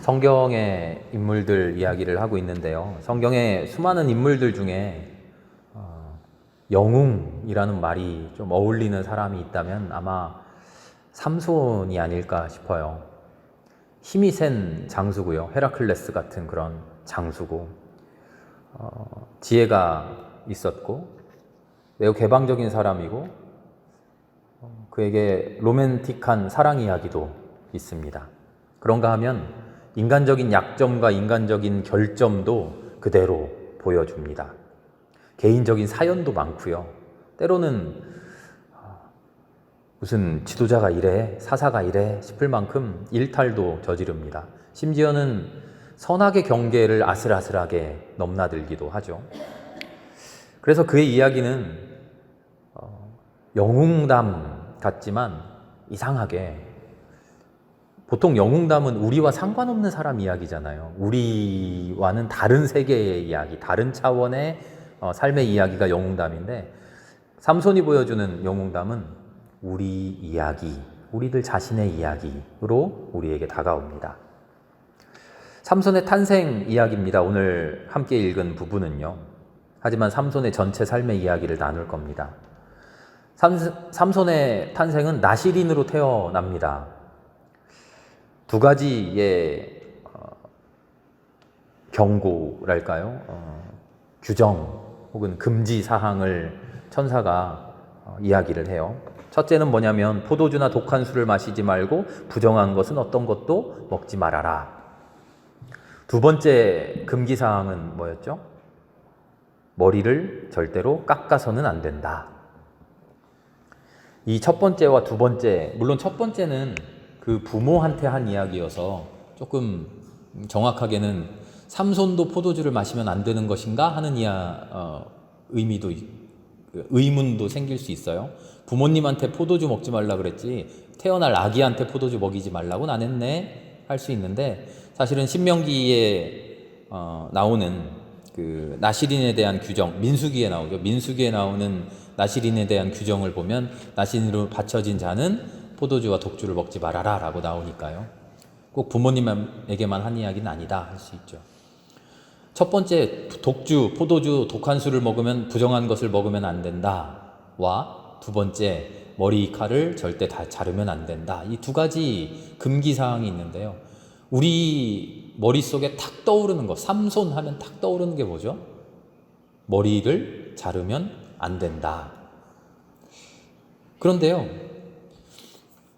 성경의 인물들 이야기를 하고 있는데요. 성경의 수많은 인물들 중에 영웅이라는 말이 좀 어울리는 사람이 있다면 아마 삼손이 아닐까 싶어요. 힘이 센 장수고요. 헤라클레스 같은 그런 장수고, 지혜가 있었고 매우 개방적인 사람이고, 그에게 로맨틱한 사랑 이야기도 있습니다. 그런가 하면 인간적인 약점과 인간적인 결점도 그대로 보여줍니다. 개인적인 사연도 많고요. 때로는 무슨 지도자가 이래, 사사가 이래 싶을 만큼 일탈도 저지릅니다. 심지어는 선악의 경계를 아슬아슬하게 넘나들기도 하죠. 그래서 그의 이야기는 영웅담 같지만 이상하게, 보통 영웅담은 우리와 상관없는 사람 이야기잖아요. 우리와는 다른 세계의 이야기, 다른 차원의 삶의 이야기가 영웅담인데, 삼손이 보여주는 영웅담은 우리 이야기, 우리들 자신의 이야기로 우리에게 다가옵니다. 삼손의 탄생 이야기입니다. 오늘 함께 읽은 부분은요. 하지만 삼손의 전체 삶의 이야기를 나눌 겁니다. 삼손의 탄생은 나시린으로 태어납니다. 두 가지의 경고랄까요? 규정 혹은 금지 사항을 천사가 이야기를 해요. 첫째는 뭐냐면 포도주나 독한 술을 마시지 말고 부정한 것은 어떤 것도 먹지 말아라. 두 번째 금기 사항은 뭐였죠? 머리를 절대로 깎아서는 안 된다. 이 첫 번째와 두 번째, 물론 첫 번째는 그 부모한테 한 이야기여서 조금 정확하게는 삼손도 포도주를 마시면 안 되는 것인가 하는 의문도 생길 수 있어요. 부모님한테 포도주 먹지 말라 그랬지 태어날 아기한테 포도주 먹이지 말라고는 안 했네 할 수 있는데, 사실은 신명기에 나오는 그 나시린에 대한 규정, 민수기에 나오죠. 민수기에 나오는 나시린에 대한 규정을 보면 나시린으로 바쳐진 자는 포도주와 독주를 먹지 말아라 라고 나오니까요. 꼭 부모님에게만 한 이야기는 아니다 할 수 있죠. 첫 번째, 독주, 포도주, 독한 술을 먹으면, 부정한 것을 먹으면 안 된다 와 두 번째, 머리칼을 절대 다 자르면 안 된다. 이 두 가지 금기사항이 있는데요. 우리 머릿속에 탁 떠오르는 것, 삼손 하면 탁 떠오르는 게 뭐죠? 머리를 자르면 안 된다. 그런데요,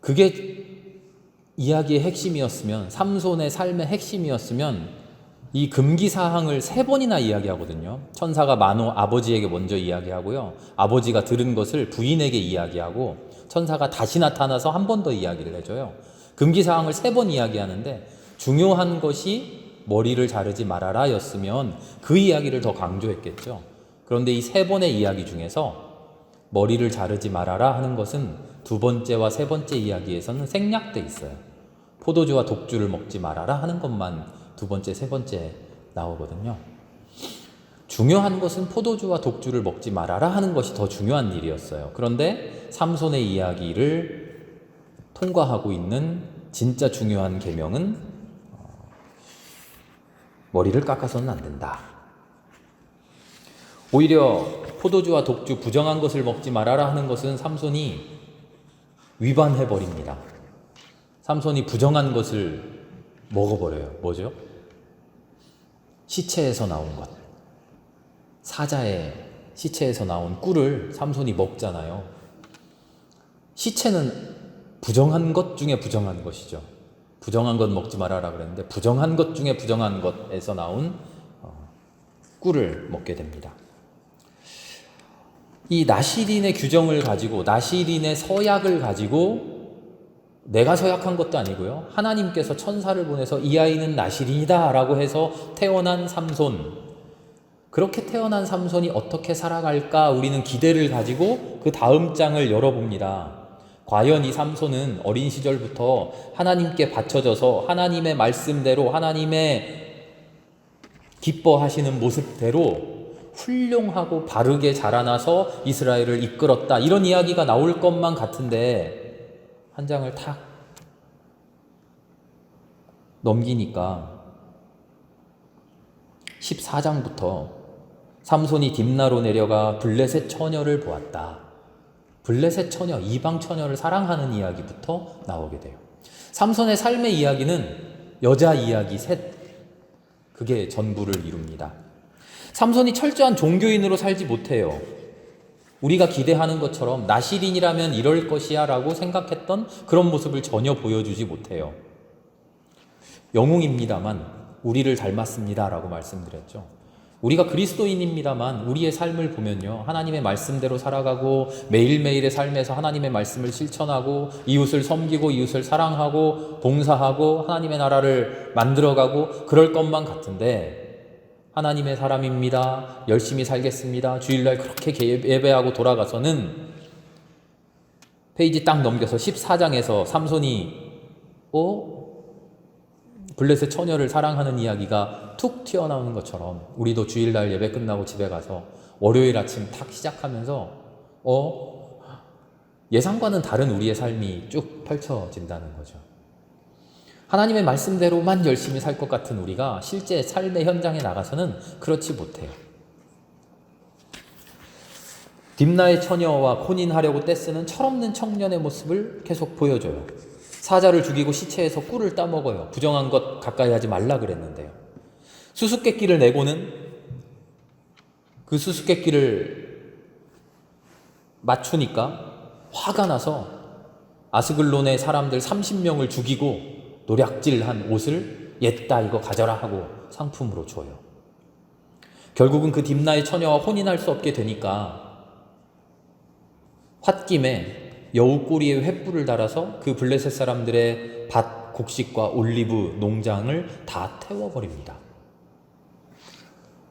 그게 이야기의 핵심이었으면, 삼손의 삶의 핵심이었으면 이 금기사항을 3번이나 이야기하거든요. 천사가 마노 아버지에게 먼저 이야기하고요, 아버지가 들은 것을 부인에게 이야기하고 천사가 다시 나타나서 한 번 더 이야기를 해줘요. 금기사항을 3번 이야기하는데 중요한 것이 머리를 자르지 말아라 였으면 그 이야기를 더 강조했겠죠. 그런데 이 3번의 이야기 중에서 머리를 자르지 말아라 하는 것은 두 번째와 세 번째 이야기에서는 생략돼 있어요. 포도주와 독주를 먹지 말아라 하는 것만 두 번째, 세 번째 나오거든요. 중요한 것은 포도주와 독주를 먹지 말아라 하는 것이 더 중요한 일이었어요. 그런데 삼손의 이야기를 통과하고 있는 진짜 중요한 계명은 머리를 깎아서는 안 된다. 오히려 포도주와 독주, 부정한 것을 먹지 말아라 하는 것은 삼손이 위반해버립니다. 삼손이 부정한 것을 먹어버려요. 뭐죠? 시체에서 나온 것. 사자의 시체에서 나온 꿀을 삼손이 먹잖아요. 시체는 부정한 것 중에 부정한 것이죠. 부정한 것 먹지 말아라 그랬는데 부정한 것 중에 부정한 것에서 나온 꿀을 먹게 됩니다. 이 나시린의 규정을 가지고, 나시린의 서약을 가지고, 내가 서약한 것도 아니고요, 하나님께서 천사를 보내서 이 아이는 나시린이다 라고 해서 태어난 삼손, 그렇게 태어난 삼손이 어떻게 살아갈까 우리는 기대를 가지고 그 다음 장을 열어봅니다. 과연 이 삼손은 어린 시절부터 하나님께 바쳐져서 하나님의 말씀대로, 하나님의 기뻐하시는 모습대로 훌륭하고 바르게 자라나서 이스라엘을 이끌었다, 이런 이야기가 나올 것만 같은데 한 장을 탁 넘기니까 14장부터 삼손이 딥나로 내려가 블레셋 처녀를 보았다. 블레셋 처녀, 이방 처녀를 사랑하는 이야기부터 나오게 돼요. 삼손의 삶의 이야기는 여자 이야기 셋, 그게 전부를 이룹니다. 삼손이 철저한 종교인으로 살지 못해요. 우리가 기대하는 것처럼 나시린이라면 이럴 것이야 라고 생각했던 그런 모습을 전혀 보여주지 못해요. 영웅입니다만 우리를 닮았습니다 라고 말씀드렸죠. 우리가 그리스도인입니다만 우리의 삶을 보면요, 하나님의 말씀대로 살아가고 매일매일의 삶에서 하나님의 말씀을 실천하고 이웃을 섬기고 이웃을 사랑하고 봉사하고 하나님의 나라를 만들어가고 그럴 것만 같은데, 하나님의 사람입니다, 열심히 살겠습니다, 주일날 그렇게 예배하고 돌아가서는 페이지 딱 넘겨서 14장에서 삼손이 블레셋 처녀를 사랑하는 이야기가 툭 튀어나오는 것처럼 우리도 주일날 예배 끝나고 집에 가서 월요일 아침 탁 시작하면서 예상과는 다른 우리의 삶이 쭉 펼쳐진다는 거죠. 하나님의 말씀대로만 열심히 살 것 같은 우리가 실제 삶의 현장에 나가서는 그렇지 못해요. 딥나의 처녀와 혼인하려고 떼쓰는 철없는 청년의 모습을 계속 보여줘요. 사자를 죽이고 시체에서 꿀을 따먹어요. 부정한 것 가까이 하지 말라 그랬는데요. 수수께끼를 내고는 그 수수께끼를 맞추니까 화가 나서 아스글론의 사람들 30명을 죽이고 노략질한 옷을 옛다 이거 가져라 하고 상품으로 줘요. 결국은 그 딥나의 처녀와 혼인할 수 없게 되니까 홧김에 여우 꼬리에 횃불을 달아서 그 블레셋 사람들의 밭, 곡식과 올리브 농장을 다 태워버립니다.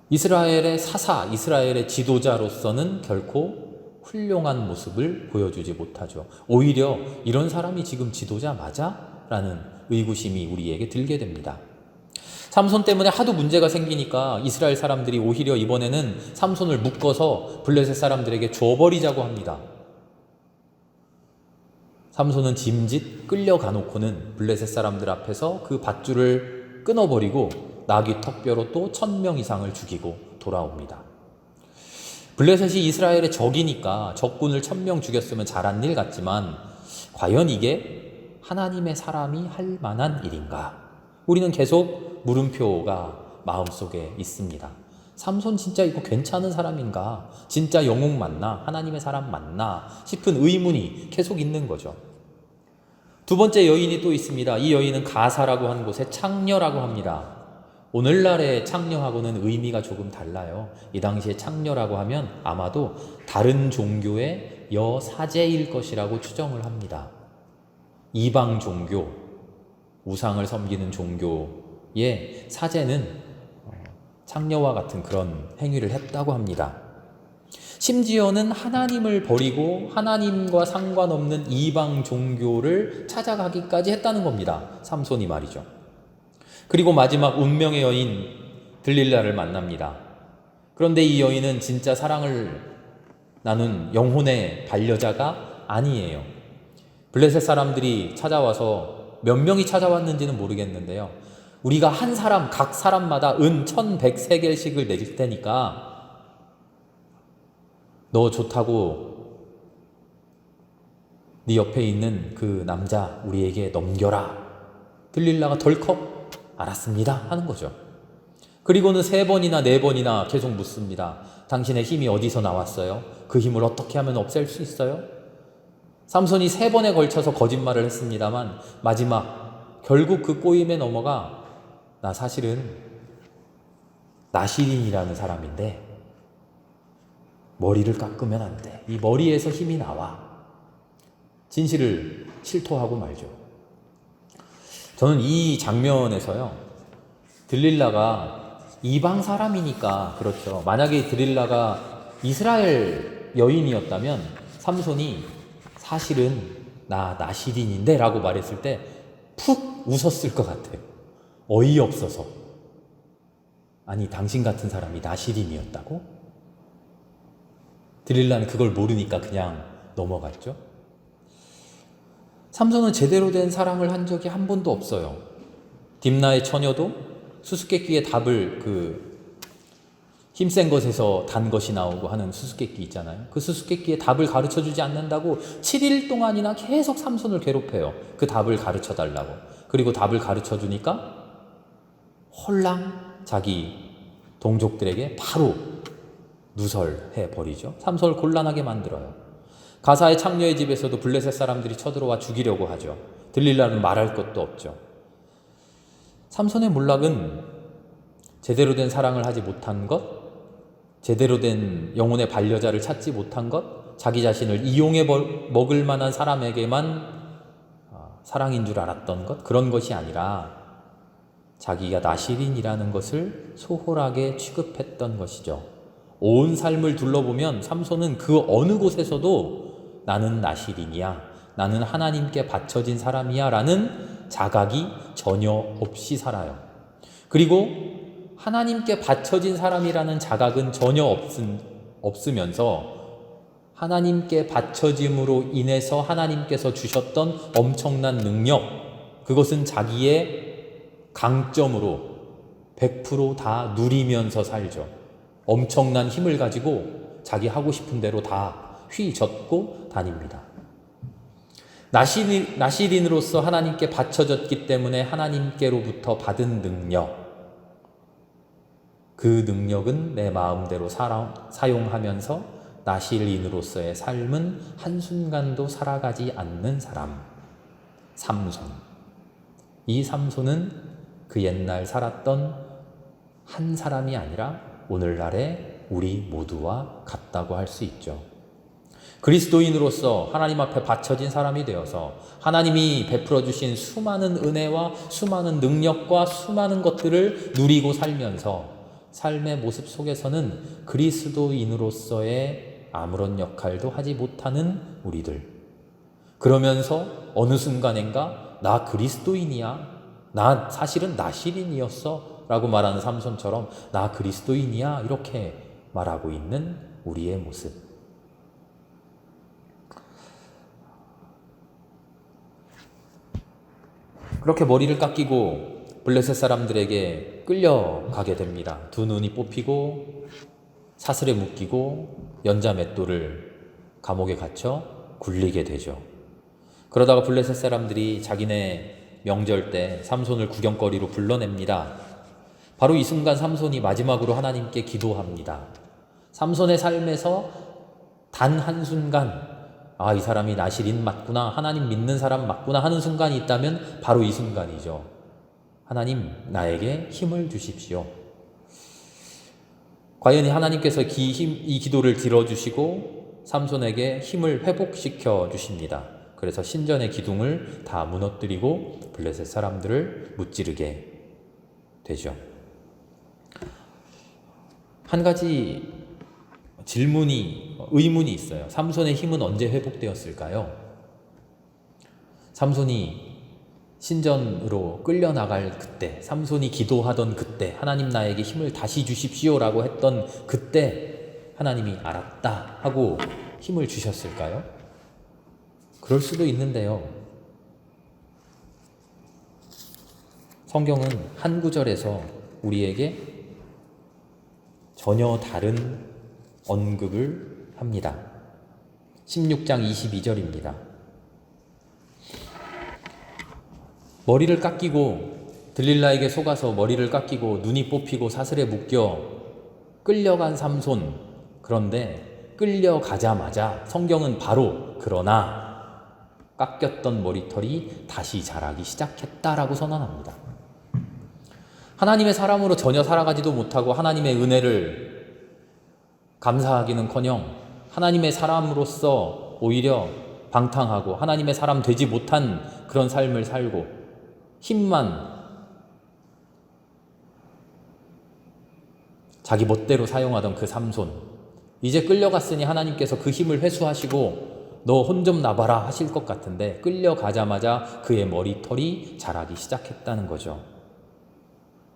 이스라엘의 사사, 이스라엘의 지도자로서는 결코 훌륭한 모습을 보여주지 못하죠. 오히려 이런 사람이 지금 지도자 맞아? 라는 의구심이 우리에게 들게 됩니다. 삼손 때문에 하도 문제가 생기니까 이스라엘 사람들이 오히려 이번에는 삼손을 묶어서 블레셋 사람들에게 줘버리자고 합니다. 삼손은 짐짓 끌려가 놓고는 블레셋 사람들 앞에서 그 밧줄을 끊어버리고 나귀 턱뼈로 또 1000명 이상을 죽이고 돌아옵니다. 블레셋이 이스라엘의 적이니까 적군을 1000명 죽였으면 잘한 일 같지만 과연 이게 하나님의 사람이 할 만한 일인가? 우리는 계속 물음표가 마음속에 있습니다. 삼손 진짜 이거 괜찮은 사람인가? 진짜 영웅 맞나? 하나님의 사람 맞나? 싶은 의문이 계속 있는 거죠. 두 번째 여인이 또 있습니다. 이 여인은 가사라고 하는 곳에 창녀라고 합니다. 오늘날의 창녀하고는 의미가 조금 달라요. 이 당시에 창녀라고 하면 아마도 다른 종교의 여사제일 것이라고 추정을 합니다. 이방 종교, 우상을 섬기는 종교의 사제는 창녀와 같은 그런 행위를 했다고 합니다. 심지어는 하나님을 버리고 하나님과 상관없는 이방 종교를 찾아가기까지 했다는 겁니다. 삼손이 말이죠. 그리고 마지막 운명의 여인 들릴라를 만납니다. 그런데 이 여인은 진짜 사랑을 나눈 영혼의 반려자가 아니에요. 블레셋 사람들이 찾아와서 몇 명이 찾아왔는지는 모르겠는데요. 우리가 한 사람, 각 사람마다 은 1100세겔씩을 내줄 테니까 너 좋다고 네 옆에 있는 그 남자 우리에게 넘겨라. 들릴라가 덜컥 알았습니다 하는 거죠. 그리고는 3번이나 4번이나 계속 묻습니다. 당신의 힘이 어디서 나왔어요? 그 힘을 어떻게 하면 없앨 수 있어요? 삼손이 3번에 걸쳐서 거짓말을 했습니다만 마지막 결국 그 꼬임에 넘어가 나 사실은 나시린이라는 사람인데 머리를 깎으면 안 돼. 이 머리에서 힘이 나와. 진실을 실토하고 말죠. 저는 이 장면에서요, 들릴라가 이방 사람이니까 그렇죠. 만약에 들릴라가 이스라엘 여인이었다면 삼손이 사실은 나 나시린인데 라고 말했을 때 푹 웃었을 것 같아요. 어이없어서. 아니 당신 같은 사람이 나시린이었다고? 들릴라는 그걸 모르니까 그냥 넘어갔죠. 삼손은 제대로 된 사랑을 한 적이 한 번도 없어요. 딥나의 처녀도 수수께끼의 답을 힘센 것에서 단 것이 나오고 하는 수수께끼 있잖아요. 그 수수께끼의 답을 가르쳐주지 않는다고 7일 동안이나 계속 삼손을 괴롭혀요. 그 답을 가르쳐 달라고. 그리고 답을 가르쳐 주니까 홀랑 자기 동족들에게 바로 누설해 버리죠. 삼손을 곤란하게 만들어요. 가사의 창녀의 집에서도 블레셋 사람들이 쳐들어와 죽이려고 하죠. 들릴라는 말할 것도 없죠. 삼손의 몰락은 제대로 된 사랑을 하지 못한 것, 제대로 된 영혼의 반려자를 찾지 못한 것, 자기 자신을 이용해 먹을 만한 사람에게만 사랑인 줄 알았던 것, 그런 것이 아니라 자기가 나실인이라는 것을 소홀하게 취급했던 것이죠. 온 삶을 둘러보면 삼손은 그 어느 곳에서도 나는 나실인이야, 나는 하나님께 바쳐진 사람이야 라는 자각이 전혀 없이 살아요. 그리고 하나님께 바쳐진 사람이라는 자각은 전혀 없으면서 하나님께 바쳐짐으로 인해서 하나님께서 주셨던 엄청난 능력, 그것은 자기의 강점으로 100% 누리면서 살죠. 엄청난 힘을 가지고 자기 하고 싶은 대로 다 휘젓고 다닙니다. 나실인으로서 하나님께 바쳐졌기 때문에 하나님께로부터 받은 능력, 그 능력은 내 마음대로 사용하면서 나실인으로서의 삶은 한순간도 살아가지 않는 사람, 삼손. 이 삼손은 그 옛날 살았던 한 사람이 아니라 오늘날의 우리 모두와 같다고 할 수 있죠. 그리스도인으로서 하나님 앞에 바쳐진 사람이 되어서 하나님이 베풀어 주신 수많은 은혜와 수많은 능력과 수많은 것들을 누리고 살면서 삶의 모습 속에서는 그리스도인으로서의 아무런 역할도 하지 못하는 우리들. 그러면서 어느 순간인가 나 그리스도인이야, 나 사실은 나실인이었어 라고 말하는 삼손처럼 나 그리스도인이야 이렇게 말하고 있는 우리의 모습. 그렇게 머리를 깎이고 블레셋 사람들에게 끌려가게 됩니다. 두 눈이 뽑히고 사슬에 묶이고 연자 맷돌을 감옥에 갇혀 굴리게 되죠. 그러다가 블레셋 사람들이 자기네 명절 때 삼손을 구경거리로 불러냅니다. 바로 이 순간 삼손이 마지막으로 하나님께 기도합니다. 삼손의 삶에서 단 한순간 이 사람이 나실인 맞구나, 하나님 믿는 사람 맞구나 하는 순간이 있다면 바로 이 순간이죠. 하나님, 나에게 힘을 주십시오. 과연 하나님께서 이 기도를 들어주시고 삼손에게 힘을 회복시켜 주십니다. 그래서 신전의 기둥을 다 무너뜨리고 블레셋 사람들을 무찌르게 되죠. 한 가지 의문이 있어요. 삼손의 힘은 언제 회복되었을까요? 삼손이 신전으로 끌려나갈 그때, 삼손이 기도하던 그때, 하나님 나에게 힘을 다시 주십시오라고 했던 그때 하나님이 알았다 하고 힘을 주셨을까요? 그럴 수도 있는데요. 성경은 한 구절에서 우리에게 전혀 다른 언급을 합니다. 16장 22절입니다. 머리를 깎이고 들릴라에게 속아서 머리를 깎이고 눈이 뽑히고 사슬에 묶여 끌려간 삼손. 그런데 끌려가자마자 성경은 바로 그러나 깎였던 머리털이 다시 자라기 시작했다라고 선언합니다. 하나님의 사람으로 전혀 살아가지도 못하고 하나님의 은혜를 감사하기는커녕 하나님의 사람으로서 오히려 방탕하고 하나님의 사람 되지 못한 그런 삶을 살고 힘만 자기 멋대로 사용하던 그 삼손, 이제 끌려갔으니 하나님께서 그 힘을 회수하시고 너 혼 좀 나봐라 하실 것 같은데 끌려가자마자 그의 머리털이 자라기 시작했다는 거죠.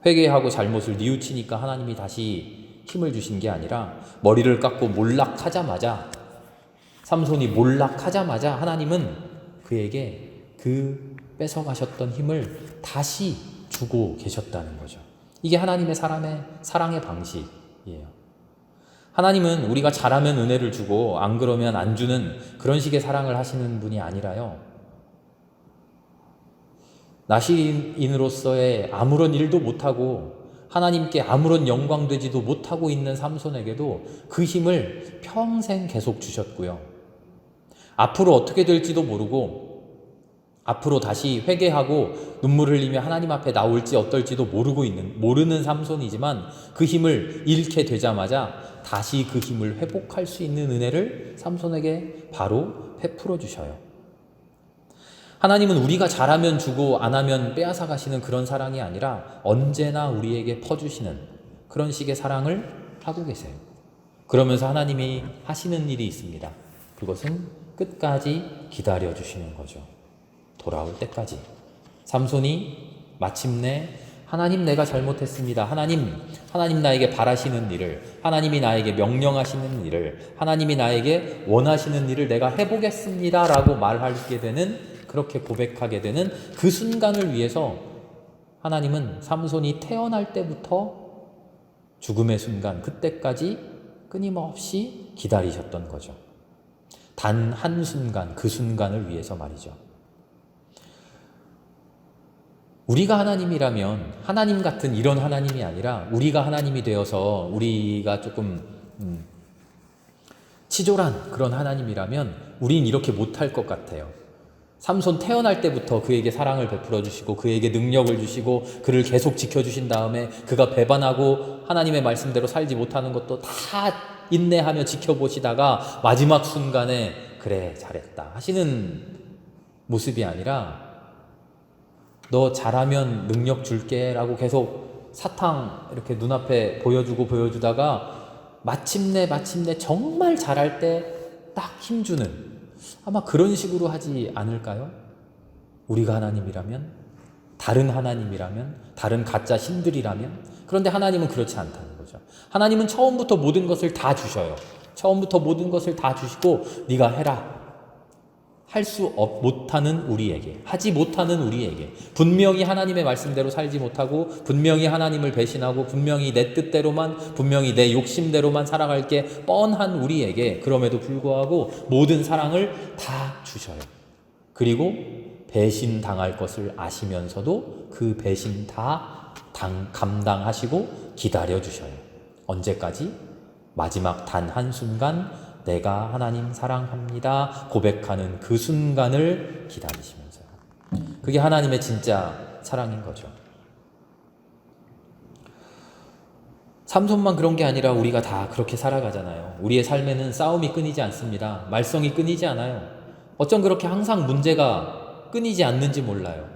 회개하고 잘못을 뉘우치니까 하나님이 다시 힘을 주신 게 아니라 머리를 깎고 몰락하자마자, 삼손이 몰락하자마자 하나님은 그에게 그 뺏어가셨던 힘을 다시 주고 계셨다는 거죠. 이게 하나님의 사랑의 방식이에요. 하나님은 우리가 잘하면 은혜를 주고 안 그러면 안 주는 그런 식의 사랑을 하시는 분이 아니라요. 나시린으로서의 아무런 일도 못하고 하나님께 아무런 영광 되지도 못하고 있는 삼손에게도 그 힘을 평생 계속 주셨고요. 앞으로 어떻게 될지도 모르고 앞으로 다시 회개하고 눈물 흘리며 하나님 앞에 나올지 어떨지도 모르는 삼손이지만 그 힘을 잃게 되자마자 다시 그 힘을 회복할 수 있는 은혜를 삼손에게 바로 베풀어 주셔요. 하나님은 우리가 잘하면 주고 안 하면 빼앗아 가시는 그런 사랑이 아니라 언제나 우리에게 퍼주시는 그런 식의 사랑을 하고 계세요. 그러면서 하나님이 하시는 일이 있습니다. 그것은 끝까지 기다려 주시는 거죠. 돌아올 때까지. 삼손이 마침내 하나님 내가 잘못했습니다. 하나님 나에게 바라시는 일을, 하나님이 나에게 명령하시는 일을, 하나님이 나에게 원하시는 일을 내가 해보겠습니다 라고 말하게 되는, 그렇게 고백하게 되는 그 순간을 위해서 하나님은 삼손이 태어날 때부터 죽음의 순간, 그때까지 끊임없이 기다리셨던 거죠. 단 한순간, 그 순간을 위해서 말이죠. 우리가 하나님이라면 하나님 같은 이런 하나님이 아니라 우리가 하나님이 되어서 우리가 조금 치졸한 그런 하나님이라면 우린 이렇게 못할 것 같아요. 삼손 태어날 때부터 그에게 사랑을 베풀어 주시고 그에게 능력을 주시고 그를 계속 지켜주신 다음에 그가 배반하고 하나님의 말씀대로 살지 못하는 것도 다 인내하며 지켜보시다가 마지막 순간에 그래 잘했다 하시는 모습이 아니라 너 잘하면 능력 줄게 라고 계속 사탕 이렇게 눈앞에 보여주다가 마침내 정말 잘할 때 딱 힘주는, 아마 그런 식으로 하지 않을까요? 우리가 하나님이라면, 다른 하나님이라면, 다른 가짜 신들이라면. 그런데 하나님은 그렇지 않다는 거죠. 하나님은 처음부터 모든 것을 다 주셔요. 처음부터 모든 것을 다 주시고 네가 해라. 할 수 못하는 우리에게, 하지 못하는 우리에게, 분명히 하나님의 말씀대로 살지 못하고 분명히 하나님을 배신하고 분명히 내 뜻대로만, 분명히 내 욕심대로만 살아갈 게 뻔한 우리에게 그럼에도 불구하고 모든 사랑을 다 주셔요. 그리고 배신당할 것을 아시면서도 그 배신 다 감당하시고 기다려주셔요. 언제까지? 마지막 단 한순간 내가 하나님 사랑합니다 고백하는 그 순간을 기다리시면서요. 그게 하나님의 진짜 사랑인 거죠. 삼손만 그런 게 아니라 우리가 다 그렇게 살아가잖아요. 우리의 삶에는 싸움이 끊이지 않습니다. 말썽이 끊이지 않아요. 어쩜 그렇게 항상 문제가 끊이지 않는지 몰라요.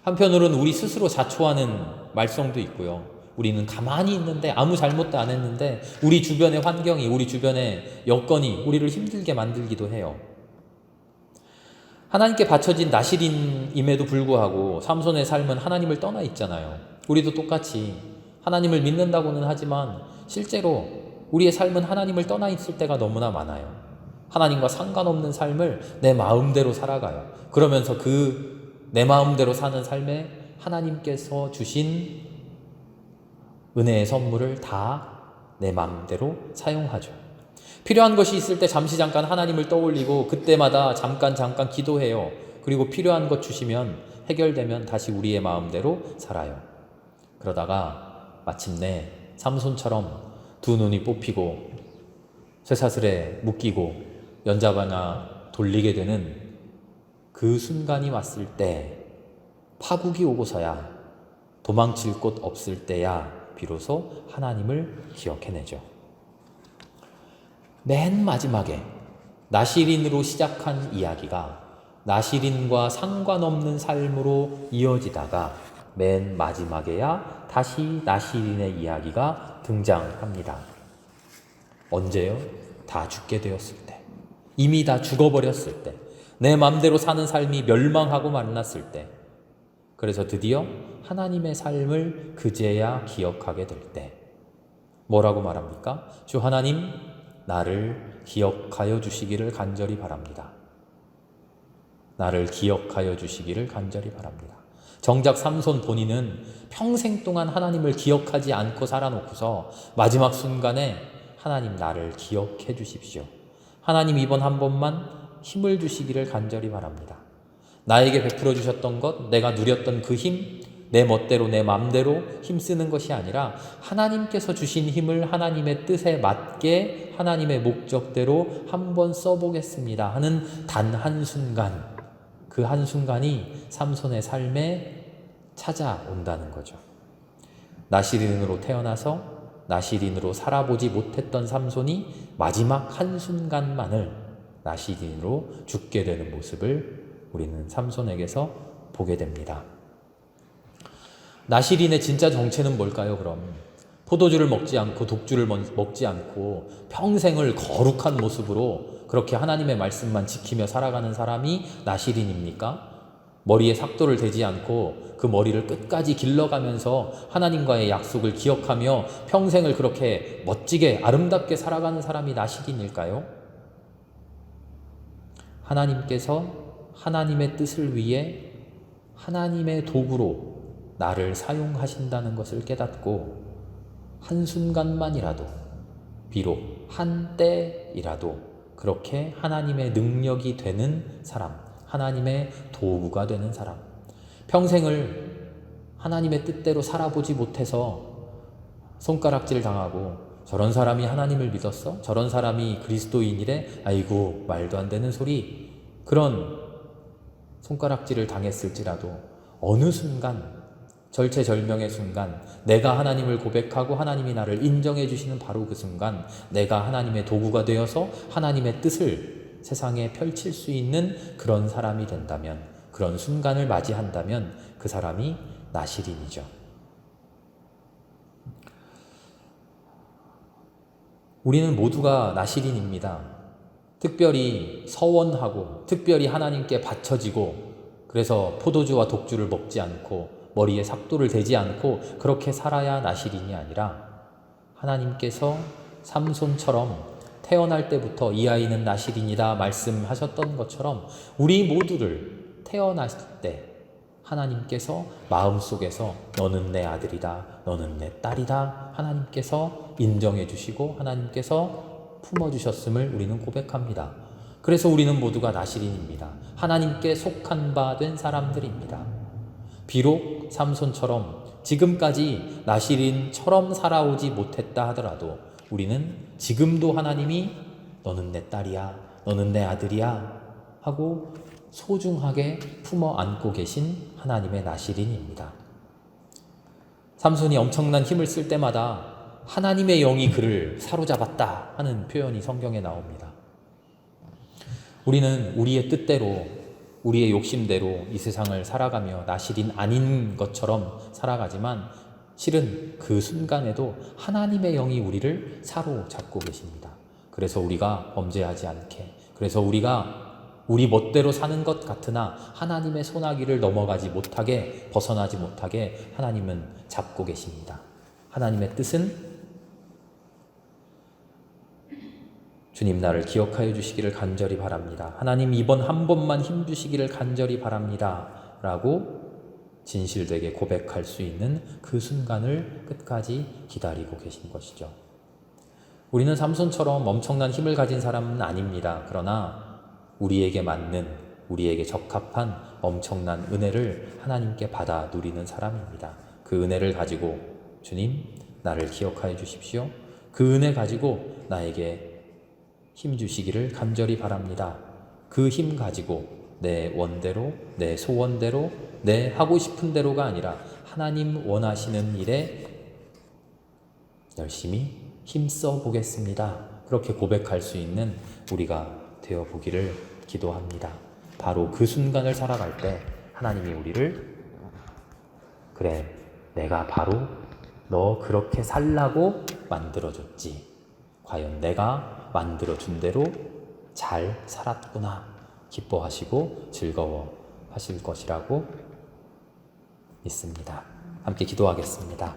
한편으로는 우리 스스로 자초하는 말썽도 있고요. 우리는 가만히 있는데 아무 잘못도 안 했는데 우리 주변의 환경이, 우리 주변의 여건이 우리를 힘들게 만들기도 해요. 하나님께 바쳐진 나실인임에도 불구하고 삼손의 삶은 하나님을 떠나 있잖아요. 우리도 똑같이 하나님을 믿는다고는 하지만 실제로 우리의 삶은 하나님을 떠나 있을 때가 너무나 많아요. 하나님과 상관없는 삶을 내 마음대로 살아가요. 그러면서 그 내 마음대로 사는 삶에 하나님께서 주신 은혜의 선물을 다 내 마음대로 사용하죠. 필요한 것이 있을 때 잠깐 하나님을 떠올리고 그때마다 잠깐 기도해요. 그리고 필요한 것 주시면, 해결되면 다시 우리의 마음대로 살아요. 그러다가 마침내 삼손처럼 두 눈이 뽑히고 쇠사슬에 묶이고 연자방아 돌리게 되는 그 순간이 왔을 때, 파국이 오고서야, 도망칠 곳 없을 때야 비로소 하나님을 기억해내죠. 맨 마지막에 나실인으로 시작한 이야기가 나실인과 상관없는 삶으로 이어지다가 맨 마지막에야 다시 나실인의 이야기가 등장합니다. 언제요? 다 죽게 되었을 때, 이미 다 죽어버렸을 때, 내 맘대로 사는 삶이 멸망하고 말랐을 때, 그래서 드디어 하나님의 삶을 그제야 기억하게 될 때 뭐라고 말합니까? 주 하나님, 나를 기억하여 주시기를 간절히 바랍니다. 나를 기억하여 주시기를 간절히 바랍니다. 정작 삼손 본인은 평생 동안 하나님을 기억하지 않고 살아놓고서 마지막 순간에 하나님 나를 기억해 주십시오. 하나님 이번 한 번만 힘을 주시기를 간절히 바랍니다. 나에게 베풀어 주셨던 것, 내가 누렸던 그 힘, 내 멋대로 내 마음대로 힘쓰는 것이 아니라 하나님께서 주신 힘을 하나님의 뜻에 맞게 하나님의 목적대로 한번 써보겠습니다 하는 단 한순간, 그 한순간이 삼손의 삶에 찾아온다는 거죠. 나시린으로 태어나서 나시린으로 살아보지 못했던 삼손이 마지막 한순간만을 나시린으로 죽게 되는 모습을 우리는 삼손에게서 보게 됩니다. 나시린의 진짜 정체는 뭘까요, 그럼? 포도주를 먹지 않고 독주를 먹지 않고 평생을 거룩한 모습으로 그렇게 하나님의 말씀만 지키며 살아가는 사람이 나시린입니까? 머리에 삭도를 대지 않고 그 머리를 끝까지 길러가면서 하나님과의 약속을 기억하며 평생을 그렇게 멋지게 아름답게 살아가는 사람이 나시린일까요? 하나님께서 하나님의 뜻을 위해 하나님의 도구로 나를 사용하신다는 것을 깨닫고 한순간만이라도, 비록 한때이라도 그렇게 하나님의 능력이 되는 사람, 하나님의 도구가 되는 사람, 평생을 하나님의 뜻대로 살아보지 못해서 손가락질 당하고 저런 사람이 하나님을 믿었어? 저런 사람이 그리스도인이래? 아이고 말도 안 되는 소리, 그런 손가락질을 당했을지라도 어느 순간, 절체절명의 순간, 내가 하나님을 고백하고 하나님이 나를 인정해 주시는 바로 그 순간, 내가 하나님의 도구가 되어서 하나님의 뜻을 세상에 펼칠 수 있는 그런 사람이 된다면, 그런 순간을 맞이한다면 그 사람이 나시린이죠. 우리는 모두가 나시린입니다. 특별히 서원하고 특별히 하나님께 바쳐지고, 그래서 포도주와 독주를 먹지 않고 머리에 삭도를 대지 않고 그렇게 살아야 나시린이 아니라, 하나님께서 삼손처럼 태어날 때부터 이 아이는 나시린이다 말씀하셨던 것처럼 우리 모두를 태어났을 때 하나님께서 마음속에서 너는 내 아들이다, 너는 내 딸이다 하나님께서 인정해 주시고 하나님께서 품어주셨음을 우리는 고백합니다. 그래서 우리는 모두가 나시린입니다. 하나님께 속한 바 된 사람들입니다. 비록 삼손처럼 지금까지 나시린처럼 살아오지 못했다 하더라도 우리는 지금도 하나님이 너는 내 딸이야, 너는 내 아들이야 하고 소중하게 품어 안고 계신 하나님의 나시린입니다. 삼손이 엄청난 힘을 쓸 때마다 하나님의 영이 그를 사로잡았다 하는 표현이 성경에 나옵니다. 우리는 우리의 뜻대로, 우리의 욕심대로 이 세상을 살아가며 나시린 아닌 것처럼 살아가지만 실은 그 순간에도 하나님의 영이 우리를 사로잡고 계십니다. 그래서 우리가 범죄하지 않게, 그래서 우리가 우리 멋대로 사는 것 같으나 하나님의 손아귀를 넘어가지 못하게, 벗어나지 못하게 하나님은 잡고 계십니다. 하나님의 뜻은 주님 나를 기억하여 주시기를 간절히 바랍니다. 하나님 이번 한 번만 힘 주시기를 간절히 바랍니다 라고 진실되게 고백할 수 있는 그 순간을 끝까지 기다리고 계신 것이죠. 우리는 삼손처럼 엄청난 힘을 가진 사람은 아닙니다. 그러나 우리에게 맞는, 우리에게 적합한 엄청난 은혜를 하나님께 받아 누리는 사람입니다. 그 은혜를 가지고 주님 나를 기억하여 주십시오. 그 은혜 가지고 나에게 힘 주시기를 간절히 바랍니다. 그 힘 가지고 내 원대로, 내 소원대로, 내 하고 싶은 대로가 아니라 하나님 원하시는 일에 열심히 힘써 보겠습니다. 그렇게 고백할 수 있는 우리가 되어 보기를 기도합니다. 바로 그 순간을 살아갈 때 하나님이 우리를 그래, 내가 바로 너 그렇게 살라고 만들어줬지. 과연 내가 만들어준 대로 잘 살았구나. 기뻐하시고 즐거워하실 것이라고 믿습니다. 함께 기도하겠습니다.